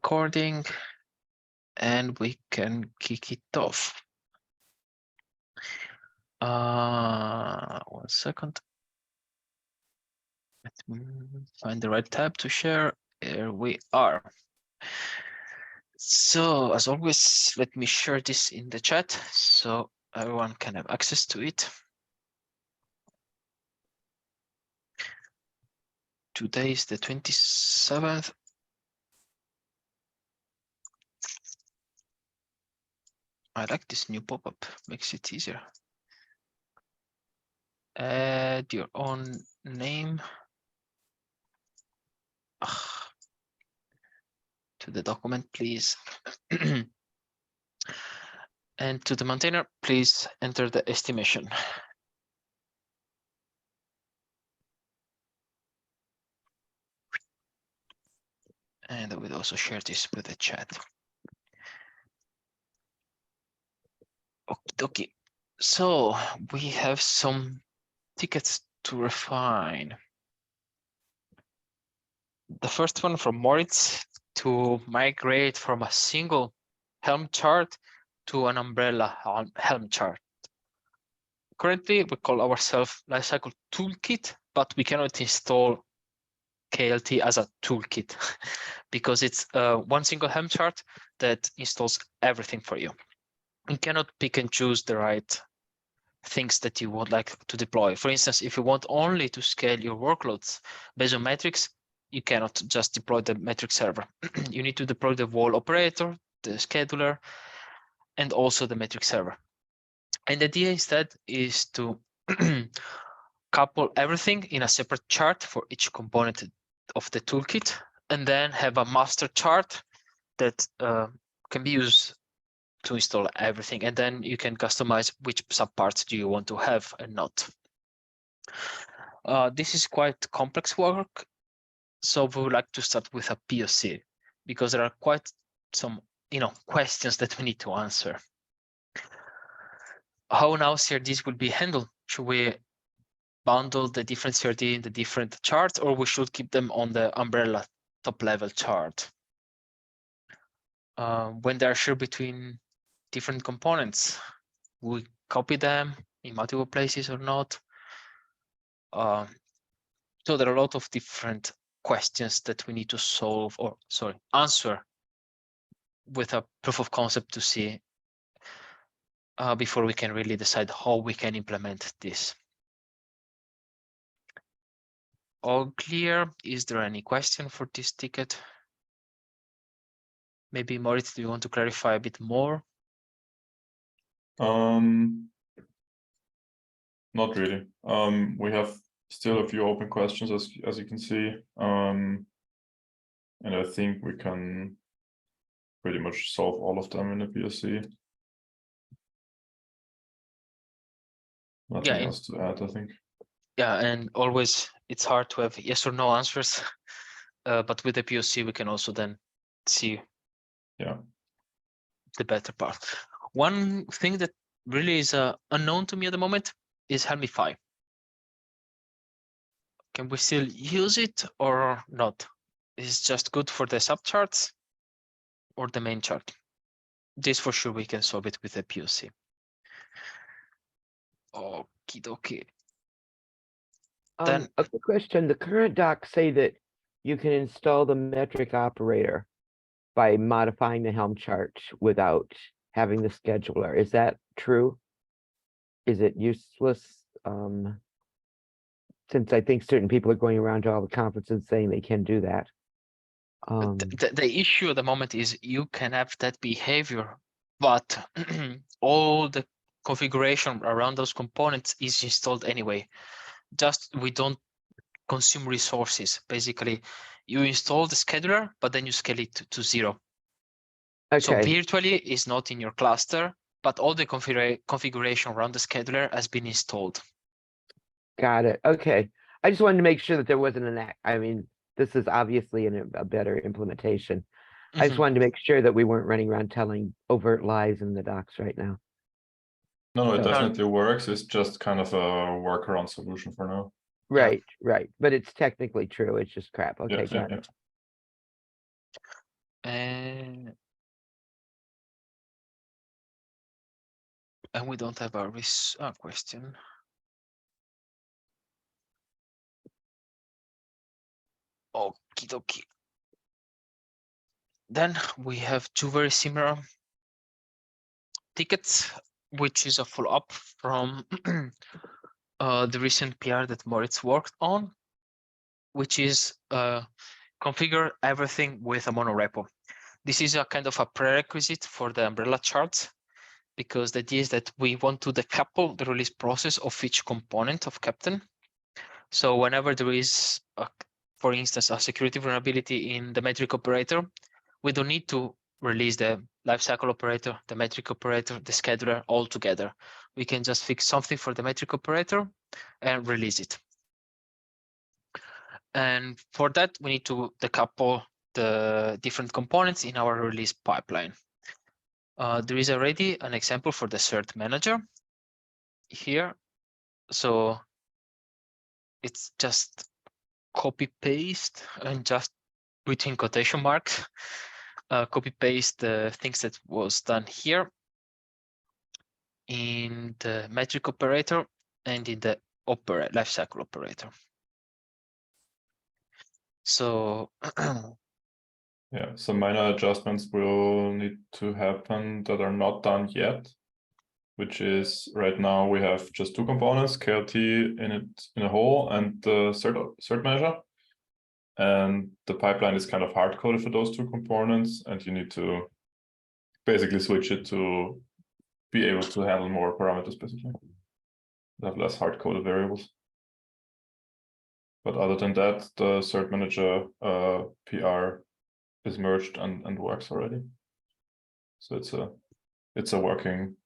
recording and we can kick it off. 1 second. Let me find the right tab to share. Here we are. So as always, let me share this in the chat so everyone can have access to it. Today is the 27th. I like this new pop-up, makes it easier. Add your own name to the document, please. And to the maintainer, please enter the estimation. And I will also share this with the chat. Okay, so we have some tickets to refine. The first one from Moritz to migrate from a single Helm chart to an umbrella Helm chart. Currently, we call ourselves Lifecycle Toolkit, but we cannot install KLT as a toolkit because it's one single Helm chart that installs everything for you. You cannot pick and choose the right things that you would like to deploy. For instance, if you want only to scale your workloads based on metrics, you cannot just deploy the metric server. You need to deploy the wall operator, the scheduler, and also the metric server. And the idea instead is to couple everything in a separate chart for each component of the toolkit, and then have a master chart that can be used to install everything, and then you can customize which subparts do you want to have and not. This is quite complex work, so we would like to start with a POC because there are quite some questions that we need to answer. How now CRDs will be handled? Should we bundle the different CRD in the different charts, or we should keep them on the umbrella top level chart? When they are shared between different components, we copy them in multiple places or not? So there are a lot of different questions that we need to solve, or sorry, answer with a proof of concept to see before we can really decide how we can implement this. All clear? Is there any question for this ticket? Maybe Moritz, do you want to clarify a bit more? Not really. We have still a few open questions, as you can see, and I think we can pretty much solve all of them in the POC. Nothing else to add, I think. Yeah, and always it's hard to have yes or no answers, but with the POC we can also then see the better part. One thing that really is unknown to me at the moment is Helmify. Can we still use it or not? Is it just good for the subcharts or the main chart? This for sure we can solve it with the POC. Okie dokie. Then a quick question. The current docs say that you can install the metric operator by modifying the Helm chart without having the scheduler. Is that true? Is it useless? Since I think certain people are going around to all the conferences saying they can do that. The issue at the moment is you can have that behavior, but all the configuration around those components is installed anyway. Just we don't consume resources. Basically, you install the scheduler, but then you scale it to 0. Okay. So virtually it's not in your cluster, but all the configuration around the scheduler has been installed. Got it. Okay. I just wanted to make sure that there wasn't I mean, this is obviously a better implementation. I just wanted to make sure that we weren't running around telling overt lies in the docs right now. No, it definitely works. It's just kind of a workaround solution for now. Right, right. But it's technically true. It's just crap. Okay, got it. And we don't have a question. Okie dokie. Then we have two very similar tickets, which is a follow-up from the recent PR that Moritz worked on, which is configure everything with a monorepo. This is a kind of a prerequisite for the umbrella charts, because the idea is that we want to decouple the release process of each component of Keptn. So whenever there is, for instance, a security vulnerability in the metric operator, we don't need to release the lifecycle operator, the metric operator, the scheduler all together. We can just fix something for the metric operator and release it. And for that, we need to decouple the different components in our release pipeline. There is already an example for the cert manager here. So it's just copy paste and just between quotation marks, copy paste the things that was done here in the metric operator and in the lifecycle operator. So Yeah, some minor adjustments will need to happen that are not done yet, which is right now we have just two components, KLT in a whole and the cert measure. And the pipeline is kind of hard coded for those two components, and you need to basically switch it to be able to handle more parameters basically. Have less hard coded variables. But other than that, the cert manager PR is merged and works already. So it's a working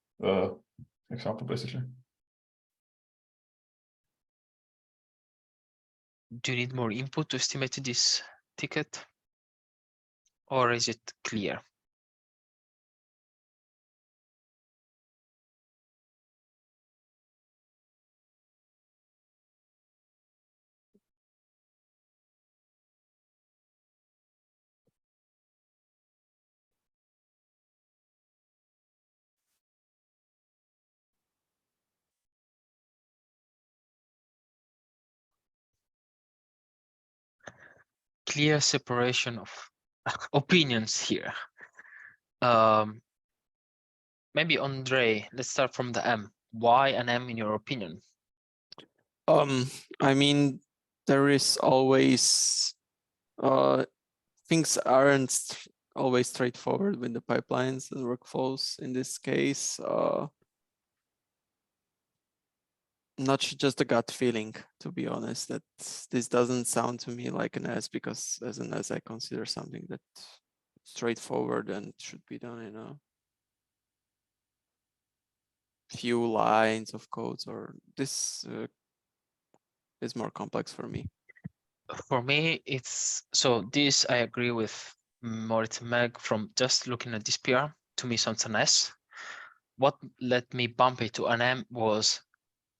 example basically. do you need more input to estimate this ticket, or is it clear? Clear separation of opinions here. Maybe Andre, let's start from the M. Why an M in your opinion? I mean, there is always things aren't always straightforward with the pipelines and workflows. In this case, not just a gut feeling, to be honest, that this doesn't sound to me like an S, because as an S I consider something that straightforward and should be done in a few lines of codes, or this is more complex for me. For me, it's so this I agree with Moritz and Meg from just looking at this PR. To me, sounds an S. What let me bump it to an M was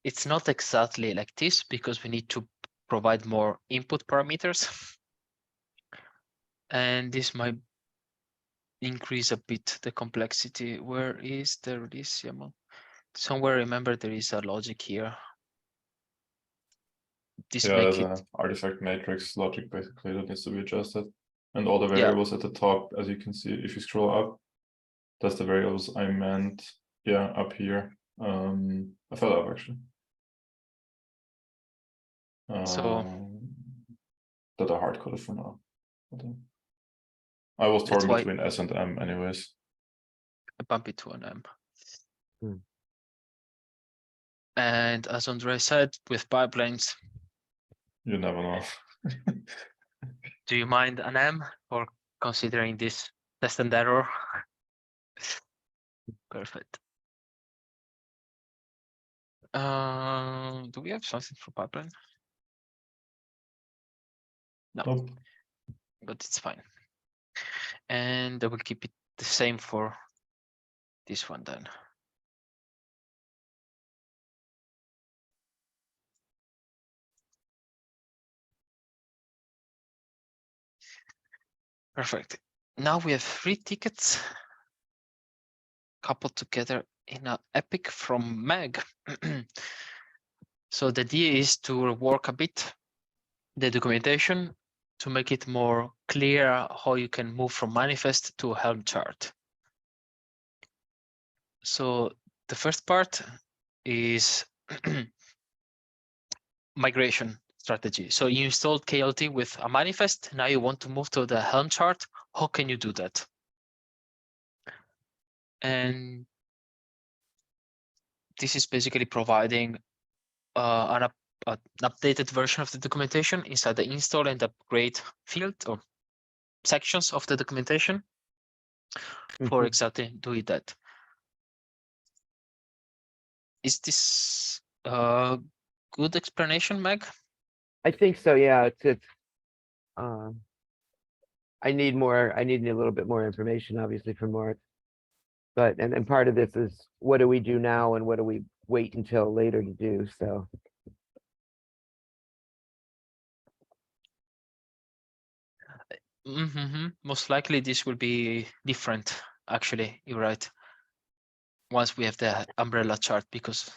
it's not exactly like this, because we need to provide more input parameters. And this might increase a bit the complexity. Where is the release YAML? Somewhere, remember, there is a logic here. This Yeah, make there's it an artifact matrix logic basically that needs to be adjusted. And all the Yeah. variables at the top, as you can see, if you scroll up, that's the variables I meant. Yeah, up here. I fell up actually. So- That are hard coded for now. I was That's torn why- between S and M anyways. I bump it to an M. Hmm. And as Andre said, with pipelines, You never know. do you mind an M for considering this test and error? Perfect. Do we have something for pipeline? No, Nope. but it's fine. And I will keep it the same for this one then. Perfect. now we have 3 tickets coupled together in a epic from Meg. So the idea is to rework a bit the documentation to make it more clear how you can move from manifest to Helm chart. So the first part is migration strategy. So you installed KLT with a manifest. Now you want to move to the Helm chart. How can you do that? And this is basically providing an updated version of the documentation inside the install and upgrade field or sections of the documentation for Mhm. exactly doing that. Is this a good explanation, Meg? I think so, yeah, it's, I need a little bit more information, obviously, from Mark. But, and part of this is, what do we do now and what do we wait until later to do, so. Most likely this will be different, actually, you're right. Once we have the umbrella chart, because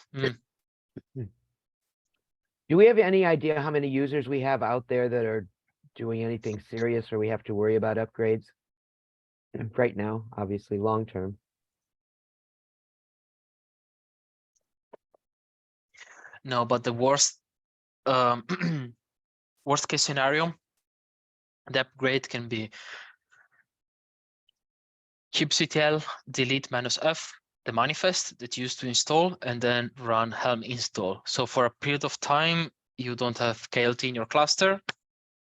Do we have any idea how many users we have out there that are doing anything serious or we have to worry about upgrades? Right now, obviously, long term. no, but the worst worst case scenario, the upgrade can be kubectl delete -f, the manifest that you used to install, and then run Helm install. So for a period of time, you don't have KLT in your cluster.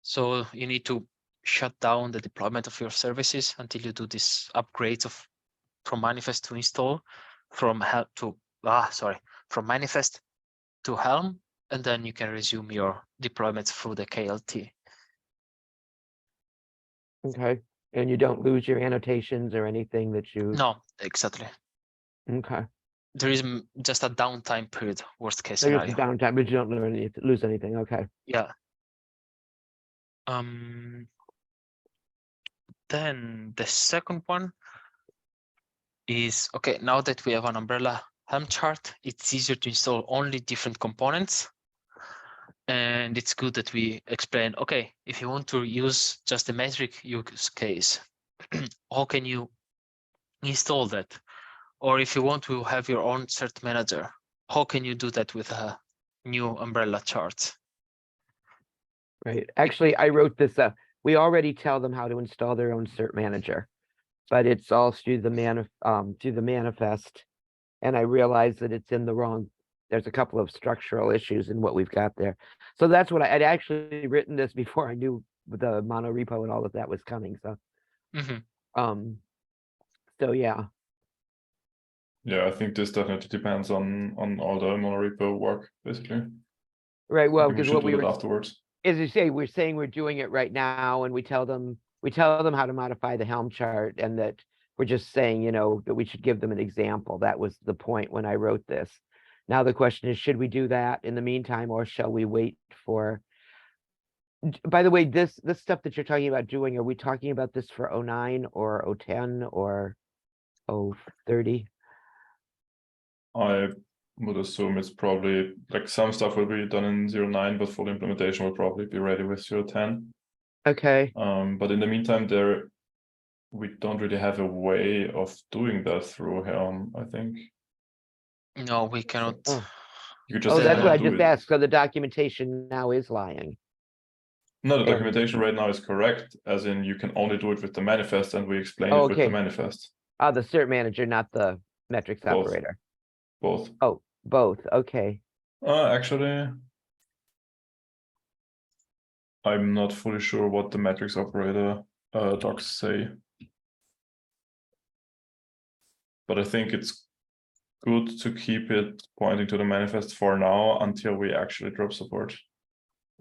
So you need to shut down the deployment of your services until you do this upgrades from manifest to install, from Helm to from manifest to Helm, and then you can resume your deployments through the KLT. Okay, and you don't lose your annotations or anything that you, No, exactly. okay. There is just a downtime period, worst case So just scenario. downtime, but you don't lose anything, okay. Yeah. Then the second one is, okay, now that we have an umbrella Helm chart, it's easier to install only different components. And it's good that we explain, okay, if you want to use just the metric use case, how can you install that? Or if you want to have your own cert manager, how can you do that with a new umbrella chart? Right, actually, I wrote this, we already tell them how to install their own cert manager. But it's all through the manifest. And I realized that it's in the wrong, there's a couple of structural issues in what we've got there. So that's what I'd actually written this before I knew the mono repo and all of that was coming, so. So yeah, Yeah, I think this definitely depends on all the monorepo work, basically. right, well, I think we because should what do we that were, afterwards. as you say, we're saying we're doing it right now and we tell them how to modify the Helm chart and that we're just saying, that we should give them an example. That was the point when I wrote this. Now the question is, should we do that in the meantime, or shall we wait for? By the way, this stuff that you're talking about doing, are we talking about this for 09 or 010 or 030? I would assume it's probably like some stuff will be done in 09, but full implementation will probably be ready with 010. Okay, But in the meantime, we don't really have a way of doing that through Helm, I think. No, we cannot. oh, You could just that's what I do just it. asked. So the documentation now is lying. No, the And- documentation right now is correct, as in you can only do it with the manifest, and we explain Oh, it with the okay. manifest. Oh, the cert manager, not the metrics Both. operator. Both. Oh, both, okay. Actually, I'm not fully sure what the metrics operator docs say. But I think it's good to keep it pointing to the manifest for now until we actually drop support.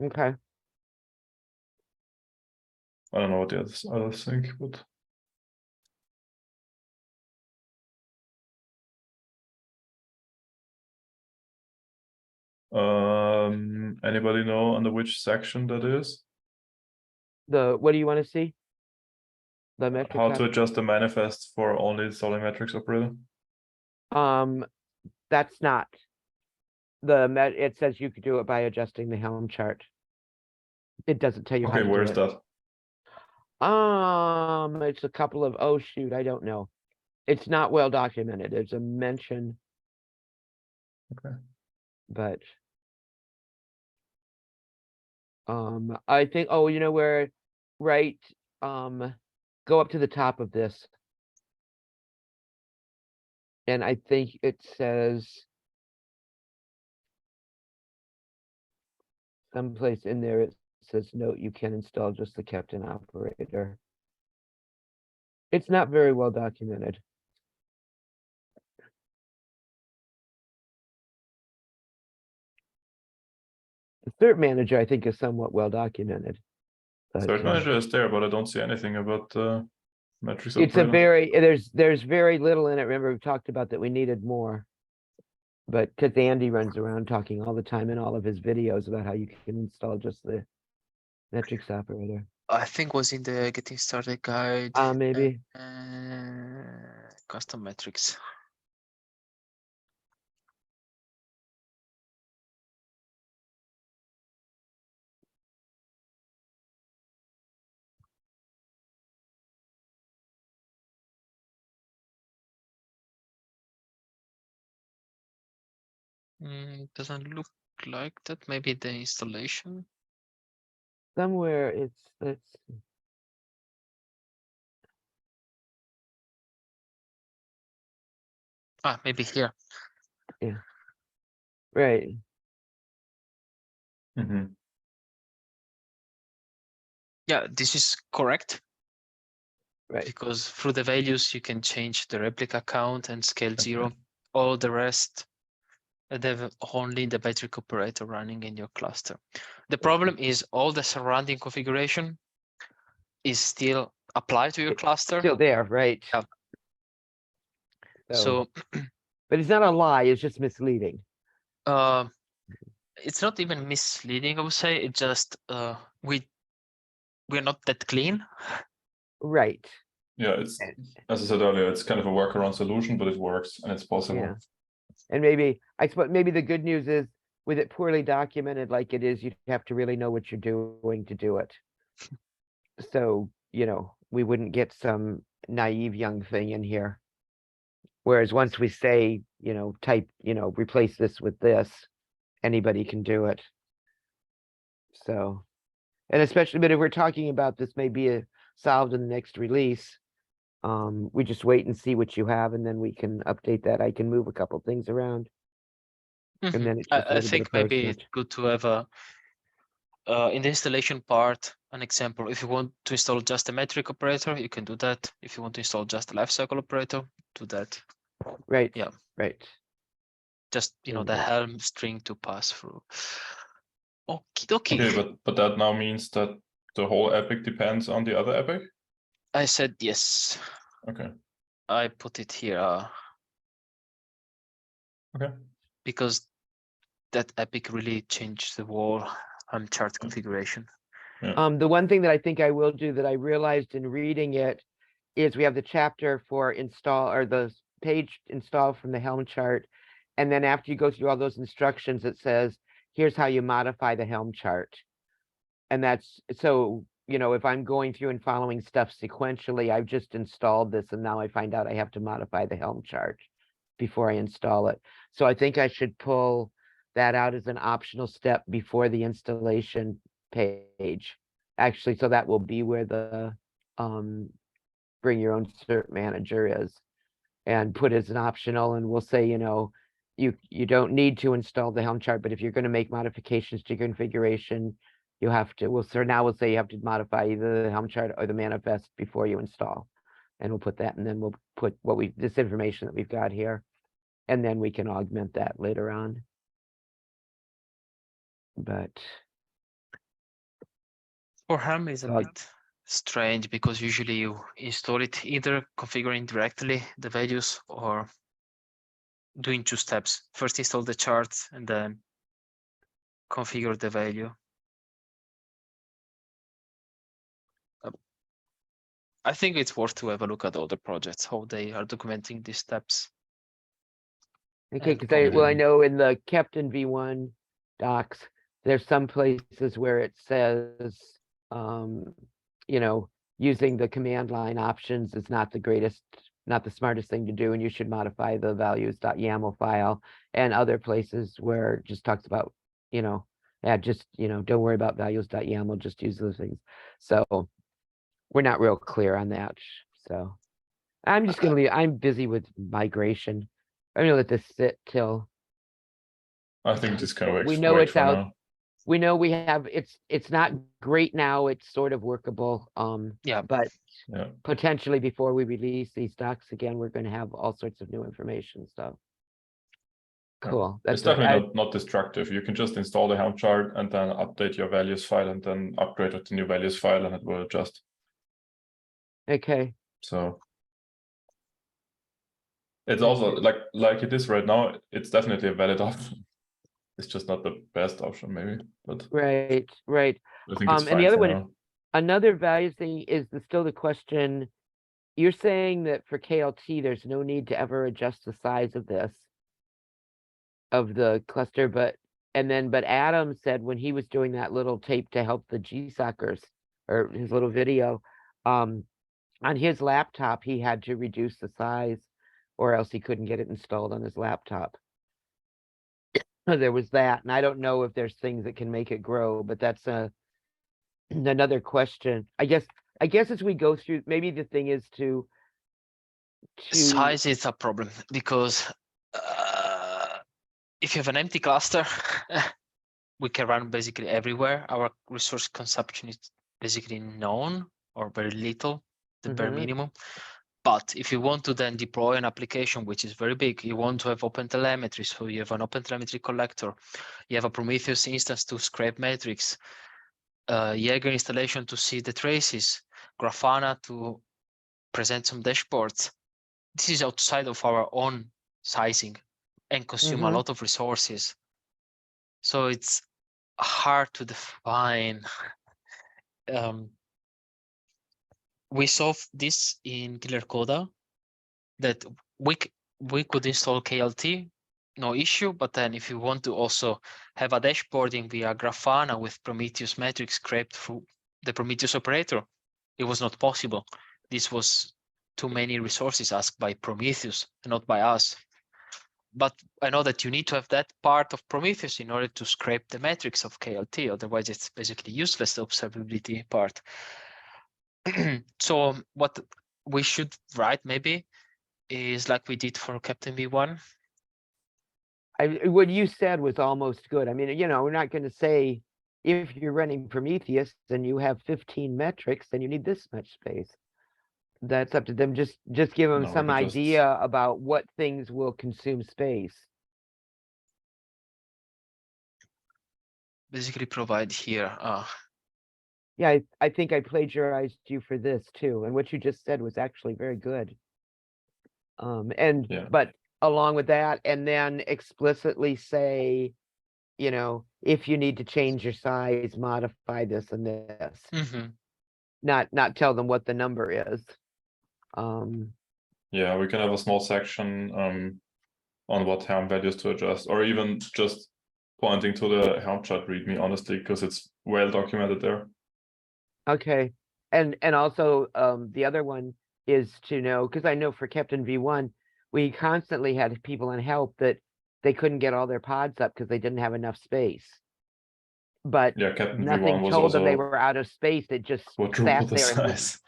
Okay, I don't know what the others think, but anybody know under which section that is? what do you want to see? The metric. How to adjust the manifest for only installing metrics operator? That's not. It says you could do it by adjusting the Helm chart. It doesn't tell you how Okay, to where do is it. that? It's a couple of, oh shoot, I don't know. It's not well documented. There's a mention. Okay. But I think, oh, you know where, right, go up to the top of this. And I think it says someplace in there, it says, note, you can install just the Keptn operator. It's not very well documented. The cert manager, I think, is somewhat well documented. But, Cert manager is there, but I don't see anything about metrics it's a operator. there's very little in it. Remember, we talked about that we needed more. But because Andy runs around talking all the time in all of his videos about how you can install just the metrics operator. I think was in the getting started guide. Maybe. Custom metrics. Doesn't look like that. Maybe the installation. Somewhere it's, let's see. Maybe here. Right. Mhm. Yeah, this is correct. Right. Because through the values you can change the replica count and scale Okay. 0. All the rest, they have only the metric operator running in your cluster. The problem is all the surrounding configuration is still applied to your cluster. Still there, right? Yeah. So but it's not a lie, it's just misleading. it's not even misleading, I would say. It just we're not that clean. Right. Yeah, it's, as I said earlier, it's kind of a workaround solution, but it works and it's possible. Yeah. And maybe, I suppose, maybe the good news is with it poorly documented like it is, you have to really know what you're doing to do it. So, you know, we wouldn't get some naive young thing in here. Whereas once we say, you know, type, you know, replace this with this, anybody can do it. So, and especially, but if we're talking about this may be solved in the next release, we just wait and see what you have, and then we can update that. I can move a couple things around. And then it's just a I little bit think of maybe post-match. it's good to have a in the installation part an example. If you want to install just a metric operator, you can do that. If you want to install just a lifecycle operator, do that. Right. Yeah. Right. Just the Right. Helm string to pass through. Okie dokie. Okay, but that now means that the whole epic depends on the other epic? I said yes. Okay. I put it here. Okay. Because that epic really changed the whole chart configuration. Yeah. The one thing that I think I will do that I realized in reading it is we have the chapter for install, or the page install from the Helm chart. And then after you go through all those instructions, it says, here's how you modify the Helm chart. And that's, so, you know, if I'm going through and following stuff sequentially, I've just installed this and now I find out I have to modify the Helm chart before I install it. So I think I should pull that out as an optional step before the installation page. Actually, so that will be where the bring your own cert manager is, and put as an optional, and we'll say, you know, you don't need to install the Helm chart, but if you're going to make modifications to your configuration, you have to, we'll say you have to modify either the Helm chart or the manifest before you install. And we'll put that, and then we'll put this information that we've got here, and then we can augment that later on. But For Helm is a bit strange because usually you install it either configuring directly the values or doing 2 steps. First install the chart and then configure the value. I think it's worth to have a look at all the projects, how they are documenting these steps. Okay, And because I Yeah. know in the Keptn V1 docs, there's some places where it says, you know, using the command line options is not the greatest, not the smartest thing to do, and you should modify the values.yaml file, and other places where it just talks about, you know, yeah, just, you know, don't worry about values.yaml, just use those things. So we're not real clear on that. So I'm just gonna leave, I'm busy with migration. I'm gonna let this sit till I think this can we wait, know wait it's for out. now. We know we have, it's not great now, it's sort of workable, Yeah. but Yeah. potentially before we release these docs again, we're gonna have all sorts of new information, so. Yeah. Cool. It's That's definitely not destructive. You can just install the Helm chart and then update your values file and then upgrade it to new values file and it will adjust. okay. So it's also like it is right now, it's definitely a valid option. It's just not the best option, maybe, but Right, right. I think it's And fine the other for one, now. another value thing is still the question. You're saying that for KLT, there's no need to ever adjust the size of this, of the cluster, but Adam said when he was doing that little tape to help the GSockers, or his little video, on his laptop, he had to reduce the size or else he couldn't get it installed on his laptop. So there was that, and I don't know if there's things that can make it grow, but that's another question. I guess as we go through, maybe the thing is to Size is a problem because if you have an empty cluster, we can run basically everywhere. Our resource consumption is basically known or very little, the bare minimum. But if you want to then deploy an application which is very big, you want to have OpenTelemetry, so you have an OpenTelemetry collector, you have a Prometheus instance to scrape metrics, Jaeger installation to see the traces, Grafana to present some dashboards. This is outside of our own sizing and consume a lot of resources. So it's hard to define. We solved this in Killer Coda that we could install KLT, no issue. But then if you want to also have a dashboarding via Grafana with Prometheus metrics scraped through the Prometheus operator, it was not possible. This was too many resources asked by Prometheus and not by us. But I know that you need to have that part of Prometheus in order to scrape the metrics of KLT. Otherwise, it's basically useless, the observability part. So what we should write maybe is like we did for Keptn V1. What you said was almost good. I mean, you know, we're not going to say if you're running Prometheus and you have 15 metrics, then you need this much space. That's up to them. Just give them No, we some can just- idea about what things will consume space. Basically provide here. Yeah, I think I plagiarized you for this too. And what you just said was actually very good. Yeah. But along with that, and then explicitly say, you know, if you need to change your size, modify this and this. Not tell them what the number is. Yeah, we can have a small section on what Helm values to adjust, or even just pointing to the Helm chart README, honestly, because it's well documented there. Okay. And also the other one is to know, because I know for Keptn V1, we constantly had people in help that they couldn't get all their pods up because they didn't have enough space. But Yeah, Keptn nothing V1 was told them they also were out of space. It just quadruple sat the there size.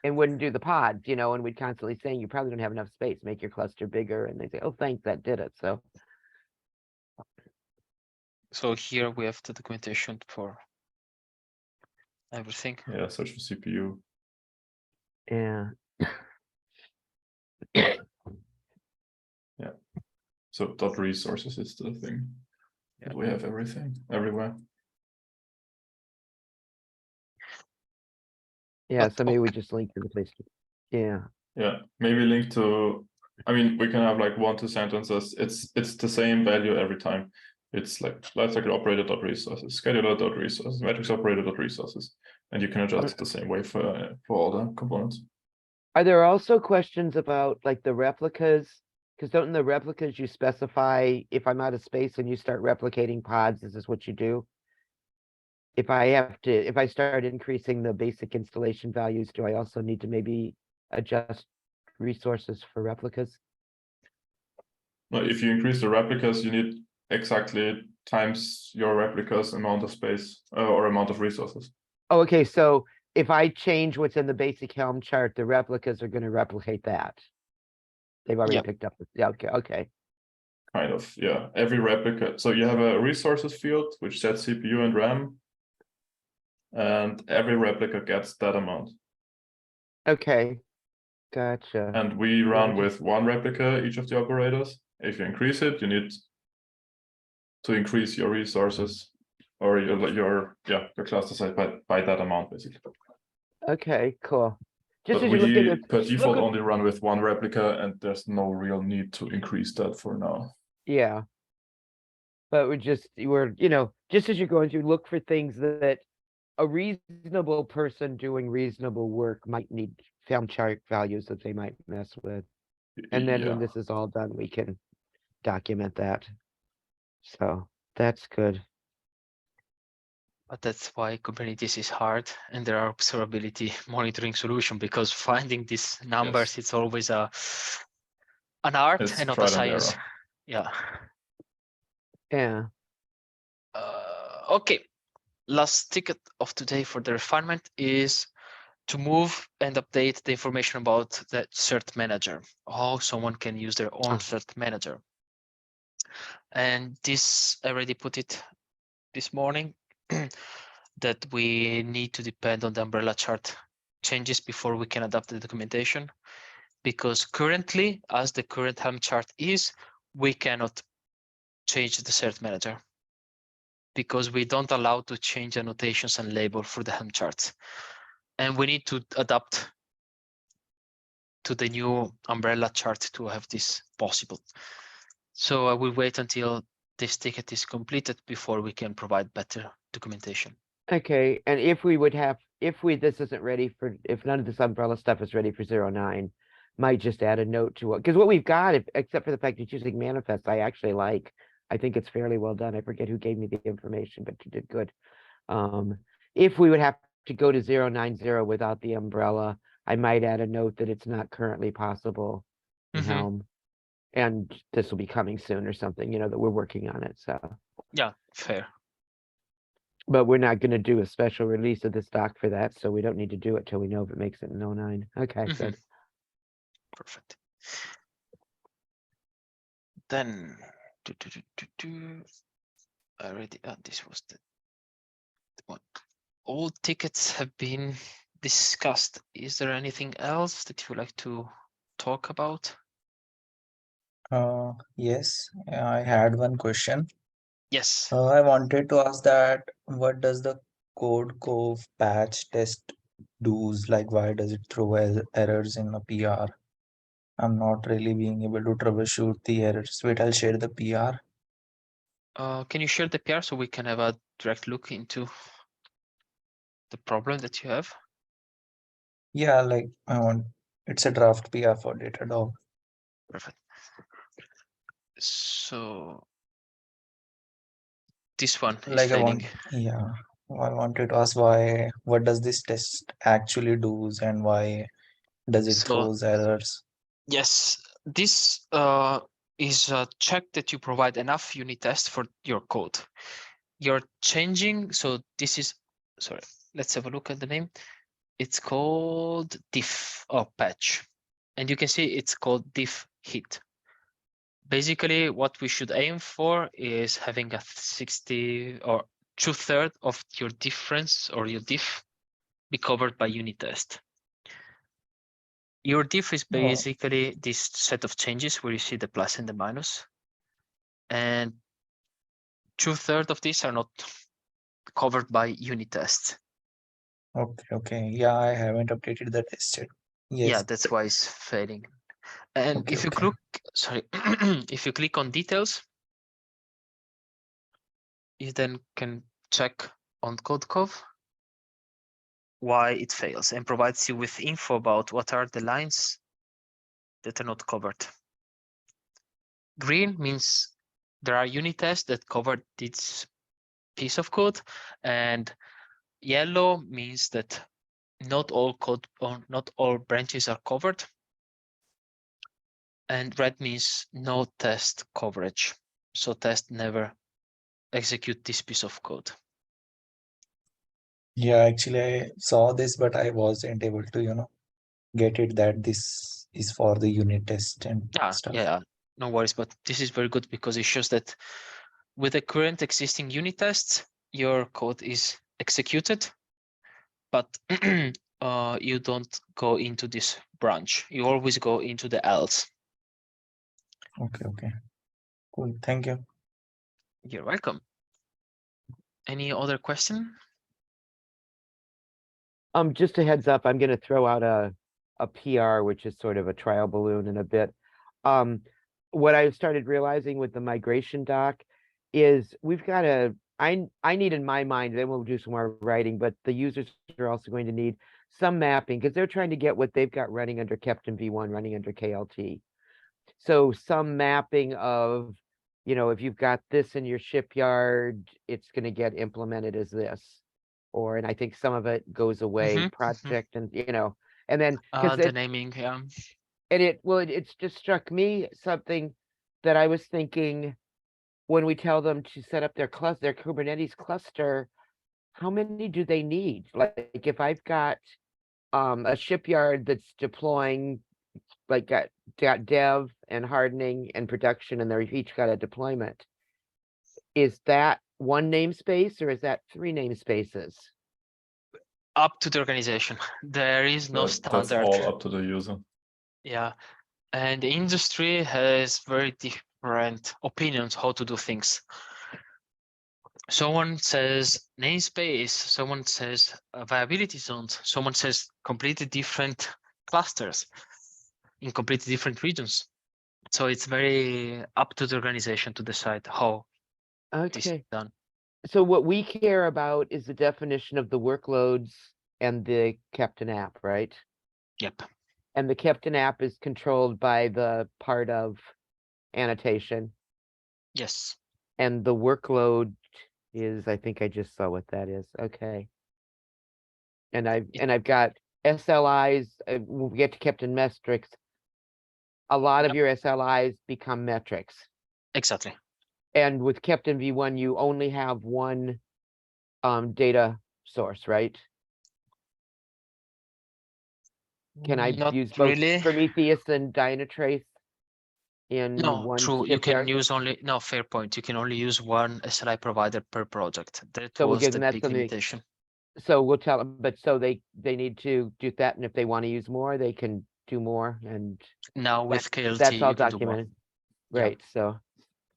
and wouldn't do the pods, you know, and we'd constantly saying, you probably don't have enough space, make your cluster bigger. And they say, oh, thanks, that did it. So here we have the documentation for everything. Yeah, search for CPU. Yeah. Yeah. So .resources is the thing. Yeah. We have everything everywhere. Yeah, But so maybe we just link to the place. Yeah. Yeah, maybe link to, I mean, we can have like 1-2 sentences. It's the same value every time. It's like lifecycle operator.resources, scheduler.resources, metrics operator.resources, and you can adjust it the same way for all the components. Are there also questions about like the replicas? Because don't in the replicas you specify if I'm out of space and you start replicating pods, this is what you do? If I start increasing the basic installation values, do I also need to maybe adjust resources for replicas? No, if you increase the replicas, you need exactly times your replicas amount of space or amount of resources. Oh, okay, so if I change what's in the basic Helm chart, the replicas are gonna replicate that. They've already Yep. picked up, yeah, okay. Kind of, yeah. Every replica. So you have a resources field which sets CPU and RAM, and every replica gets that amount. Okay, gotcha. And we run Gotcha. with one replica each of the operators. If you increase it, you need to increase your resources or your cluster size by that amount basically. Okay, cool. Just But as you look at we this, per look default at- only run with one replica, and there's no real need to increase that for now. yeah. But we're, you know, just as you're going through, look for things that a reasonable person doing reasonable work might need Helm chart values that they might mess with. And then when Yeah. this is all done, we can document that. So that's good. But that's why Kubernetes is hard, and there are observability monitoring solution, because finding these numbers, it's always an art It's and not a trial and science. error. Yeah. Yeah. Okay. Last ticket of today for the refinement is to move and update the information about the cert manager, how someone can use their own cert manager. And this, I already put it this morning, that we need to depend on the umbrella chart changes before we can adapt the documentation. Because currently, as the current Helm chart is, we cannot change the cert manager, because we don't allow to change annotations and label for the Helm charts. And we need to adapt to the new umbrella chart to have this possible. So I will wait until this ticket is completed before we can provide better documentation. Okay, and if this isn't ready for, if none of this umbrella stuff is ready for 09, might just add a note to it, because what we've got, except for the fact it's using manifest, I actually like. I think it's fairly well done. I forget who gave me the information, but you did good. If we would have to go to 090 without the umbrella, I might add a note that it's not currently possible in Helm. And this will be coming soon or something, you know, that we're working on it, so. Yeah, fair. But we're not gonna do a special release of this doc for that, so we don't need to do it till we know if it makes it in 09. Okay, good. Perfect. Then, I already, this was the one. All tickets have been discussed. Is there anything else that you would like to talk about? Yes, I had one question. Yes. I wanted to ask that what does the code cove patch test do's? Like, why does it throw errors in a PR? I'm not really being able to troubleshoot the errors. Wait, I'll share the PR. Can you share the PR so we can have a direct look into the problem that you have? Yeah, like it's a draft PR for Datadog. Perfect. So this one is Like failing. I wanted to ask what does this test actually do and why does it So throws errors? yes, this is a check that you provide enough unit tests for your code. You're changing, so this is, sorry, let's have a look at the name. It's called diff or patch. And you can see it's called diff hit. Basically, what we should aim for is having a 60 or 2/3 of your difference or your diff be covered by unit test. Your diff is basically this set of changes where you see the plus and the minus. And 2/3 of these are not covered by unit tests. Okay. Yeah, I haven't updated the test yet. Yeah, Yes. that's why it's failing. And Okay, if you okay. click, sorry, if you click on details, you then can check on code cove. why it fails and provides you with info about what are the lines that are not covered. Green means there are unit tests that cover this piece of code, and yellow means that not all code or not all branches are covered, and red means no test coverage. So test never execute this piece of code. Yeah, actually I saw this, but I wasn't able to, get it that this is for the unit test and stuff. Yeah, no worries, but this is very good because it shows that with the current existing unit tests, your code is executed, but you don't go into this branch. You always go into the else. Okay. Cool. Thank you. You're welcome. Any other question? Just a heads up, I'm gonna throw out a PR, which is sort of a trial balloon in a bit. What I started realizing with the migration doc is we've got I need in my mind, then we'll do some more writing, but the users are also going to need some mapping because they're trying to get what they've got running under Keptn v1 running under KLT. So some mapping of, if you've got this in your shipyard, it's going to get implemented as this. And I think some of it goes away, project and, and then The naming, yeah. and it's just struck me something that I was thinking when we tell them to set up their Kubernetes cluster, how many do they need? Like if I've got a shipyard that's deploying, like got dev and hardening and production, and they're each got a deployment. Is that one namespace or is that 3 namespaces? Up to the organization. There is no standard. That's all up to the user. Yeah, and the industry has very different opinions how to do things. Someone says namespace, someone says viability zones, someone says completely different clusters in completely different regions. So it's very up to the organization to decide how this is Okay. done. So what we care about is the definition of the workloads and the Keptn app, right? Yep. And the Keptn app is controlled by the part of annotation. Yes. And the workload is, I think I just saw what that is. Okay. And I've got SLIs. When we get to Keptn metrics, a lot of your SLIs become metrics. Exactly. And with Keptn v1, you only have one data source, right? Can I Not use both really. Prometheus and Dynatrace in No, one true. You can shipyard? use only, no, fair point. You can only use one SLI provider per project. That So we'll was give the them that big something. limitation. So we'll tell them, but so they need to do that, and if they want to use more, they can do more, and Now with KLT, that's all you can do more. documented. Yeah. Right, so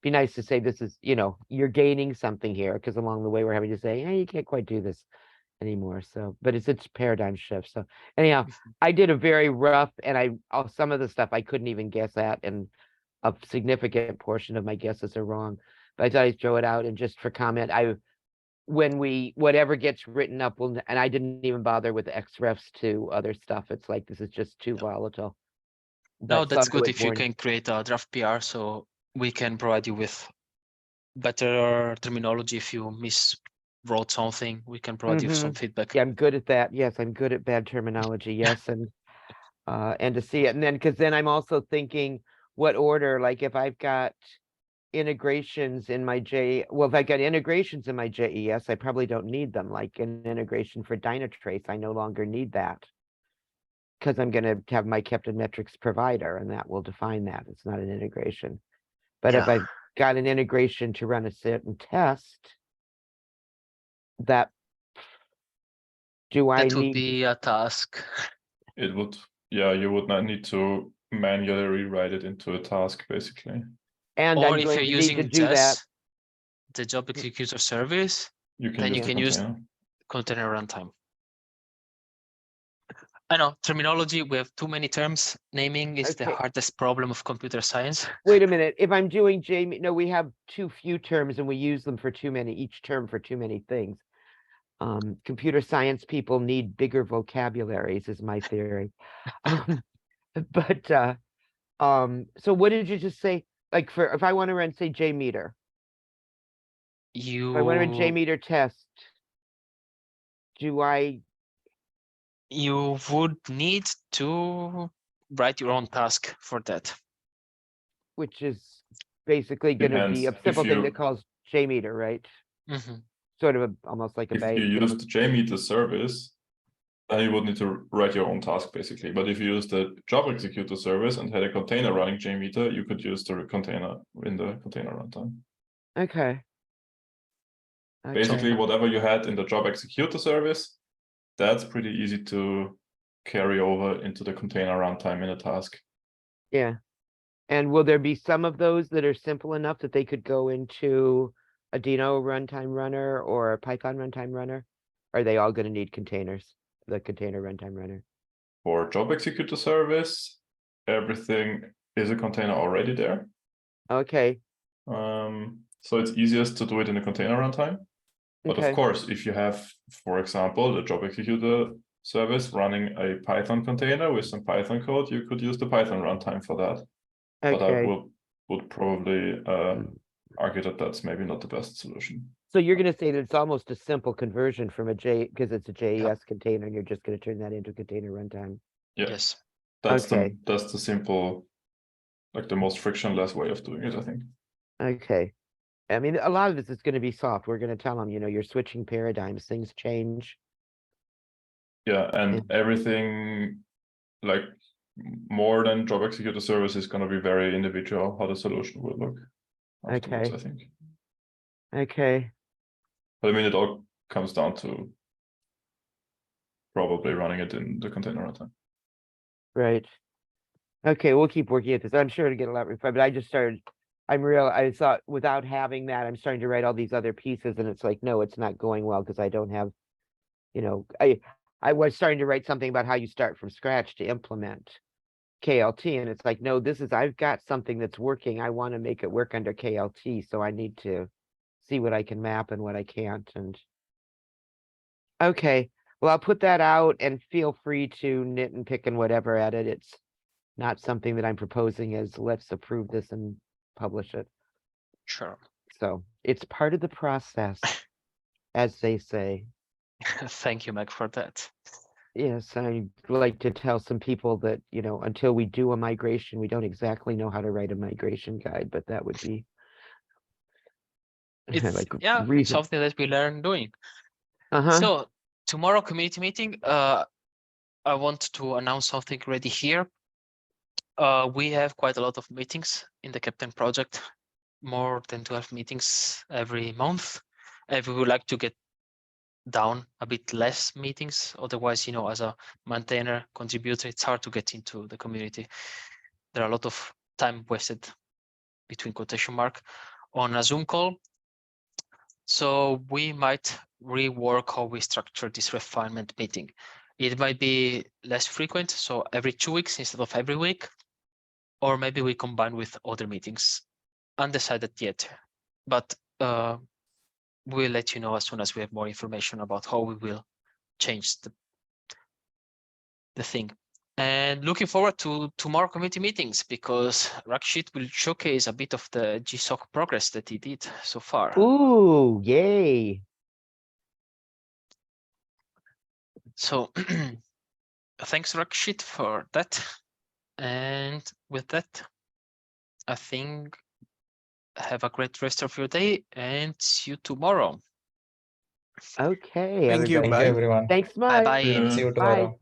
be nice to say this is, you're gaining something here, because along the way we're having to say, hey, you can't quite do this anymore. So, but it's paradigm shift. So anyhow, I did a very rough, and some of the stuff I couldn't even guess at, and a significant portion of my guesses are wrong. But I thought I'd throw it out, and just for comment, whatever gets written up and I didn't even bother with XRefs to other stuff. It's like, this is just too volatile. No, But that's thought I good would if you warn can create a draft PR, so we can provide you with better terminology. If you miswrote something, we can provide you some feedback. Yeah, I'm good at that. Yes, I'm good at bad terminology. Yes, and to see it, and then because then I'm also thinking what order. Like if I've got integrations in my if I got integrations in my JES, I probably don't need them. Like an integration for Dynatrace, I no longer need that because I'm going to have my Keptn metrics provider, and that will define that. It's not an integration. But if Yeah. I've got an integration to run a certain test, that That would need be a task. It would, yeah, you would not need to manually rewrite it into a task, basically. and Or I'm if going you're to need to using do that. JES, the job executor service, You can then use you the can use container. container runtime. I know terminology, we have too many terms. Naming is the Okay. hardest problem of computer science. Wait a minute. If I'm doing no, we have too few terms and we use them for too many, each term for too many things. Computer science people need bigger vocabularies is my theory. But so what did you just say? Like if I want to run, say, JMeter, if I want to run You JMeter test, you would need to write your own task for that. which is basically going to be Depends. a simple If thing that you calls JMeter, right? Mhm. Sort of almost like a if you use the JMeter service, then you would need to write your own task basically. But if you use the job executor service and had a container running JMeter, you could use the container in the container runtime. Okay. Basically, whatever you had in the job executor service, that's pretty easy to carry over into the container runtime in a task. Yeah. And will there be some of those that are simple enough that they could go into a Dino runtime runner or a Python runtime runner? Are they all going to need containers, the container runtime runner? For job executor service, everything is a container already there. Okay. So it's easiest to do it in a container runtime. But of Okay. course, if you have, for example, the job executor service running a Python container with some Python code, you could use the Python runtime for that. But I Okay. would probably argue that that's maybe not the best solution. So you're going to say that it's almost a simple conversion from a because it's a JES container and you're just going to turn that into a container runtime. Yeah. Yes. That's Okay. the simple, like the most frictionless way of doing it, I think. Okay. I mean, a lot of this is going to be soft. We're going to tell them, you're switching paradigms, things change. Yeah, and everything like more than job executor service is going to be very individual how the solution will look afterwards, Okay. I think. Okay. But I mean, it all comes down to probably running it in the container runtime. Right. Okay, we'll keep working at this. I'm sure to get a lot refined, but I thought without having that, I'm starting to write all these other pieces and it's like, no, it's not going well because I don't have, I was starting to write something about how you start from scratch to implement KLT. And it's like, no, I've got something that's working. I want to make it work under KLT. So I need to see what I can map and what I can't. And okay, well, I'll put that out and feel free to knit and pick and whatever at it. It's not something that I'm proposing as let's approve this and publish it. Sure. So it's part of the process, as they say. Thank you, Meg, for that. Yes, I like to tell some people that, until we do a migration, we don't exactly know how to write a migration guide, but that would be It's like it's reason. something that we learn doing. Uh-huh. So tomorrow community meeting, I want to announce something already here. We have quite a lot of meetings in the Keptn project, more than 12 meetings every month. And we would like to get down a bit less meetings. Otherwise, as a maintainer, contributor, it's hard to get into the community. There are a lot of time wasted between quotation mark on a Zoom call. So we might rework how we structure this refinement meeting. It might be less frequent, so every 2 weeks instead of every week, or maybe we combine with other meetings. Undecided yet, but we'll let you know as soon as we have more information about how we will change the thing. And looking forward to tomorrow community meetings because Rakshit will showcase a bit of the GSOC progress that he did so far. Ooh, yay. So thanks, Rakshit, for that. And with that, I think have a great rest of your day and see you tomorrow. Okay, Thank you. everybody. Thank you, Bye. everyone. Thanks Bye much. bye. Yeah. See you Bye. tomorrow.